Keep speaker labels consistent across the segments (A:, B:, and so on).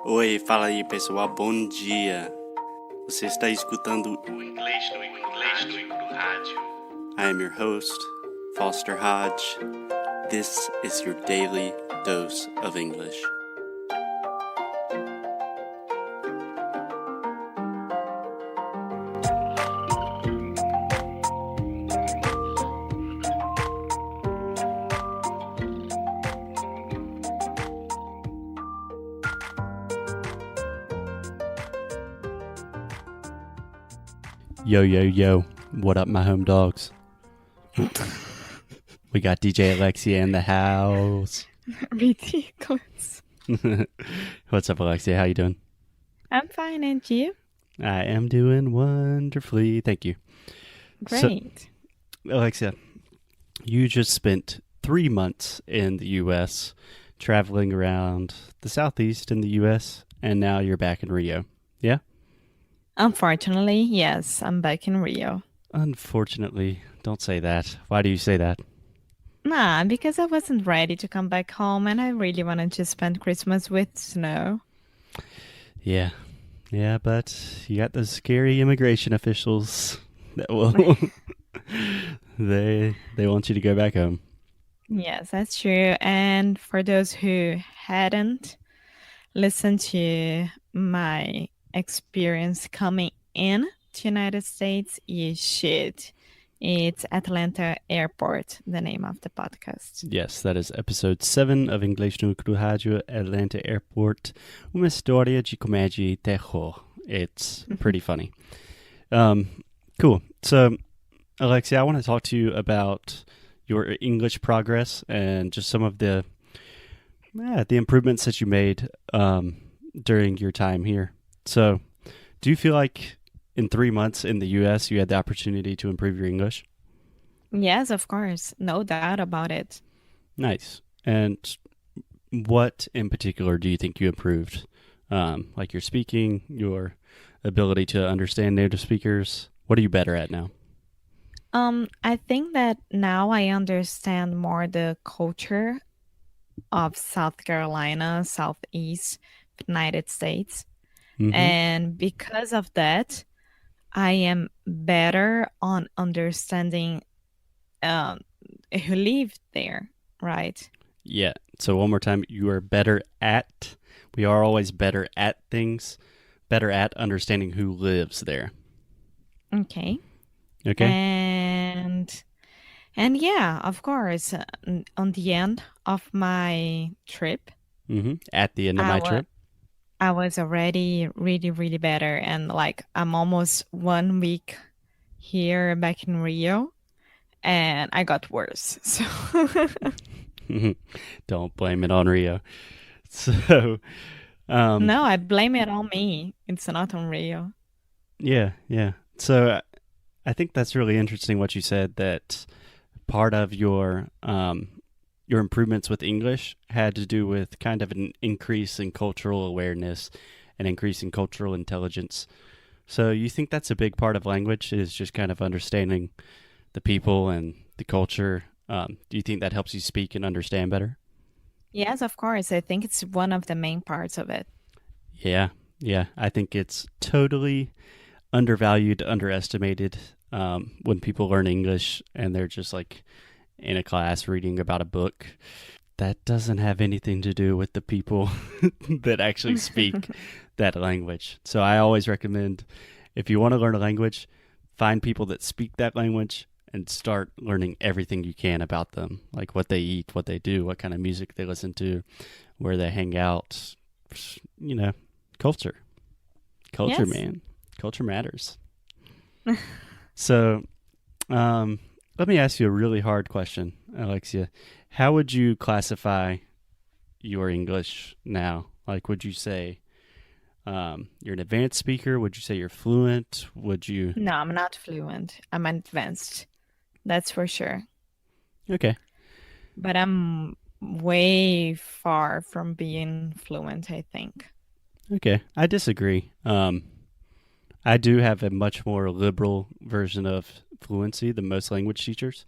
A: Oi, fala aí pessoal, bom dia. Você está escutando o Inglês no Rádio. I am your host, Foster Hodge. This is your daily dose of English. Yo, what up my home dogs? We got DJ Alexia in the house.
B: Ridiculous.
A: What's up, Alexia? How you doing?
B: I'm fine, and you?
A: I am doing wonderfully, thank you.
B: Great.
A: So, Alexia, you just spent 3 months in the U.S., traveling around the Southeast in the U.S., and now you're back in Rio, yeah?
B: Unfortunately, yes, I'm back in Rio.
A: Unfortunately, don't say that. Why do you say that?
B: Nah, because I wasn't ready to come back home and I really wanted to spend Christmas with snow.
A: Yeah, but you got those scary immigration officials that will they want you to go back home.
B: Yes, that's true. And for those who hadn't listened to my experience coming in to United States, you should. It's Atlanta Airport, the name of the podcast.
A: Yes, that is episode 7 of Inglês no Rádio, Atlanta Airport, uma história de comédia e terror. It's pretty funny. Cool. So, Alexia, I want to talk to you about your English progress and just some of the improvements that you made during your time here. So, do you feel like in 3 months in the U.S. you had the opportunity to improve your English?
B: Yes, of course. No doubt about it.
A: Nice. And what in particular do you think you improved? Like your speaking, your ability to understand native speakers? What are you better at now?
B: I think that now I understand more the culture of South Carolina, Southeast United States.
A: Mm-hmm.
B: And because of that, I am better on understanding who live there, right?
A: Yeah. So one more time, you are better at, we are always better at things, better at understanding who lives there.
B: Okay.
A: Okay.
B: And yeah, of course, on the end of my trip.
A: Mm-hmm. At the end of my trip.
B: I was already really, really better. And like, I'm almost 1 week here back in Rio and I got worse. So
A: don't blame it on Rio. So,
B: no, I blame it on me. It's not on Rio.
A: Yeah. So I think that's really interesting what you said, that part of your improvements with English had to do with kind of an increase in cultural awareness and increase in cultural intelligence. So you think that's a big part of language, is just kind of understanding the people and the culture? Do you think that helps you speak and understand better?
B: Yes, of course. I think it's one of the main parts of it.
A: Yeah. I think it's totally undervalued, underestimated when people learn English and they're just like in a class reading about a book. That doesn't have anything to do with the people that actually speak that language. So I always recommend, if you want to learn a language, find people that speak that language and start learning everything you can about them, like what they eat, what they do, what kind of music they listen to, where they hang out, culture. Culture,
B: Yes.
A: man. Culture matters. So, let me ask you a really hard question, Alexia. How would you classify your English now? Like, would you say you're an advanced speaker? Would you say you're fluent? Would you?
B: No, I'm not fluent. I'm advanced. That's for sure.
A: Okay.
B: But I'm way far from being fluent, I think.
A: Okay. I disagree. I do have a much more liberal version of fluency than most language teachers.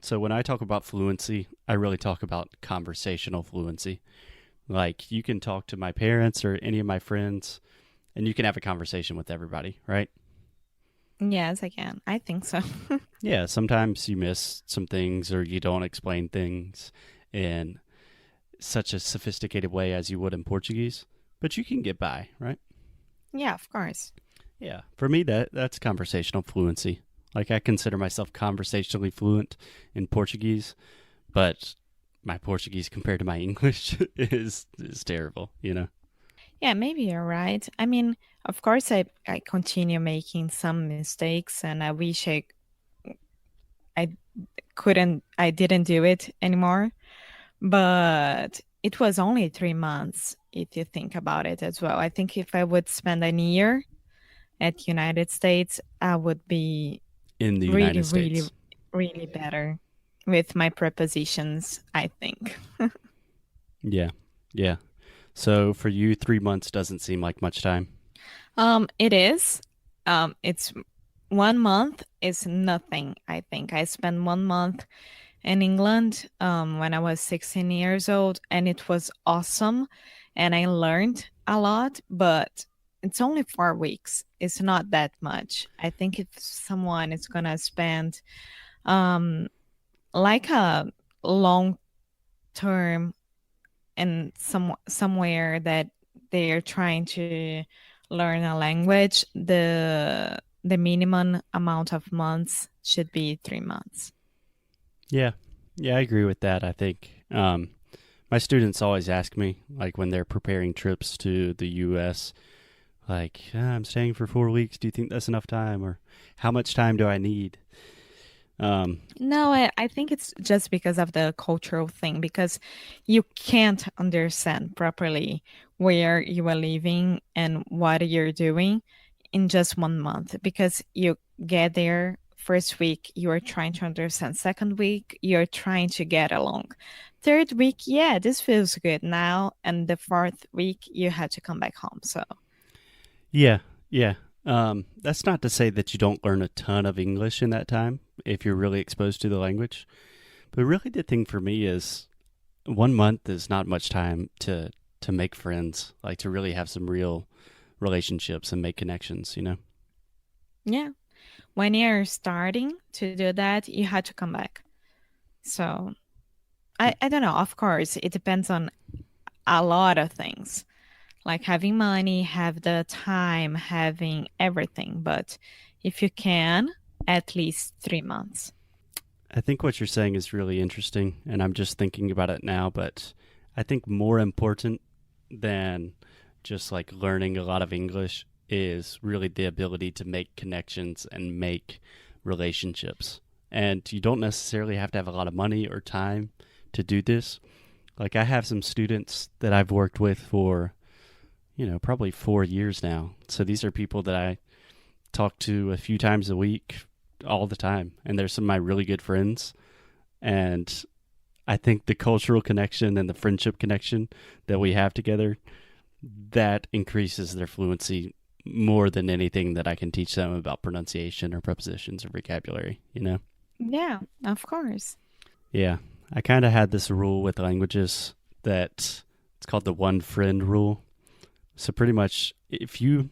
A: So when I talk about fluency, I really talk about conversational fluency. Like, you can talk to my parents or any of my friends, and you can have a conversation with everybody, right?
B: Yes, I can. I think so.
A: Yeah, sometimes you miss some things or you don't explain things in such a sophisticated way as you would in Portuguese, but you can get by, right?
B: Yeah, of course.
A: Yeah, for me that's conversational fluency. Like, I consider myself conversationally fluent in Portuguese, but my Portuguese compared to my English is terrible, you know.
B: Yeah, maybe you're right. I mean, of course, I continue making some mistakes, and I wish I I didn't do it anymore. But it was only 3 months, if you think about it as well. I think if I would spend a year at United States, I would be
A: In the
B: really,
A: United
B: really,
A: States.
B: really better with my prepositions, I think.
A: Yeah. Yeah. So for you 3 months doesn't seem like much time.
B: It is. It's 1 month is nothing, I think. I spent 1 month in England when I was 16 years old, and it was awesome. And I learned a lot, but it's only 4 weeks. It's not that much. I think if someone is gonna spend um, like a long term in somewhere that they're trying to learn a language, the minimum amount of months should be 3 months.
A: Yeah. Yeah, I agree with that. I think my students always ask me, like, when they're preparing trips to the US, like, I'm staying for 4 weeks. Do you think that's enough time? Or how much time do I need? Um,
B: No, I think it's just because of the cultural thing, because you can't understand properly where you are living and what you're doing in just 1 month. Because you get there, first week, you're trying to understand. Second week, you're trying to get along. Third week, yeah, this feels good now. And the fourth week, you had to come back home. So,
A: yeah. Yeah. That's not to say that you don't learn a ton of English in that time if you're really exposed to the language. But really, the thing for me is 1 month is not much time to make friends, like to really have some real relationships and make connections, you know?
B: yeah, when you're starting to do that, you had to come back. So, I don't know. Of course, it depends on a lot of things, like having money, have the time, having everything. But if you can, at least 3 months.
A: I think what you're saying is really interesting, and I'm just thinking about it now, but I think more important than just like learning a lot of English is really the ability to make connections and make relationships. And you don't necessarily have to have a lot of money or time to do this. Like, I have some students that I've worked with for, probably 4 years now. So these are people that I talk to a few times a week, all the time. And they're some of my really good friends. And I think the cultural connection and the friendship connection that we have together, that increases their fluency more than anything that I can teach them about pronunciation or prepositions or vocabulary, you know?
B: Yeah, of course.
A: Yeah. I kind of had this rule with languages that it's called the one friend rule. So pretty much, if you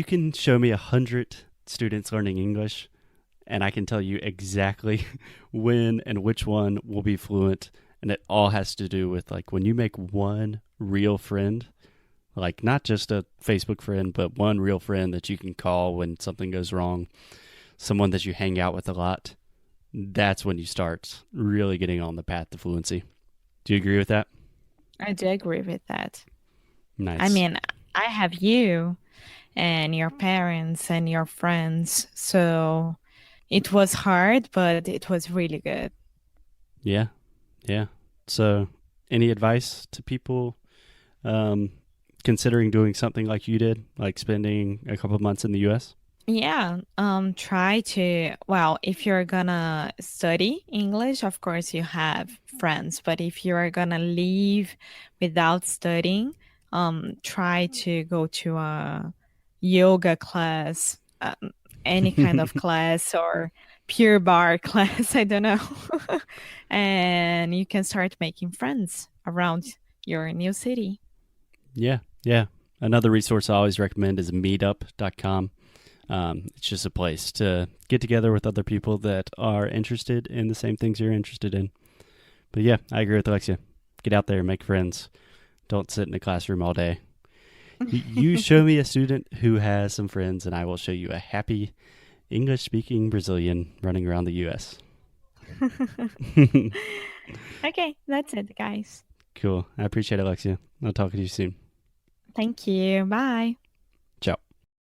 A: can show me 100 students learning English, and I can tell you exactly when and which one will be fluent, and it all has to do with, like, when you make one real friend, like not just a Facebook friend, but one real friend that you can call when something goes wrong, someone that you hang out with a lot, that's when you start really getting on the path to fluency. Do you agree with that?
B: I do agree with that. I
A: Nice.
B: mean, I have you and your parents and your friends. So it was hard, but it was really good.
A: Yeah. Yeah. So, any advice to people um, considering doing something like you did, like spending a couple of months in the US?
B: Yeah, try to, well, if you're gonna study English, of course you have friends, but if you're gonna leave without studying, try to go to a yoga class, any kind of class, or pure bar class, I don't know. And you can start making friends around your new city.
A: Yeah. Another resource I always recommend is meetup.com. It's just a place to get together with other people that are interested in the same things you're interested in. But yeah, I agree with Alexia. Get out there, make friends. Don't sit in a classroom all day. You show me a student who has some friends, and I will show you a happy English-speaking Brazilian running around the U.S.
B: Okay, that's it, guys.
A: Cool. I appreciate it, Alexia. I'll talk to you soon.
B: Thank you. Bye.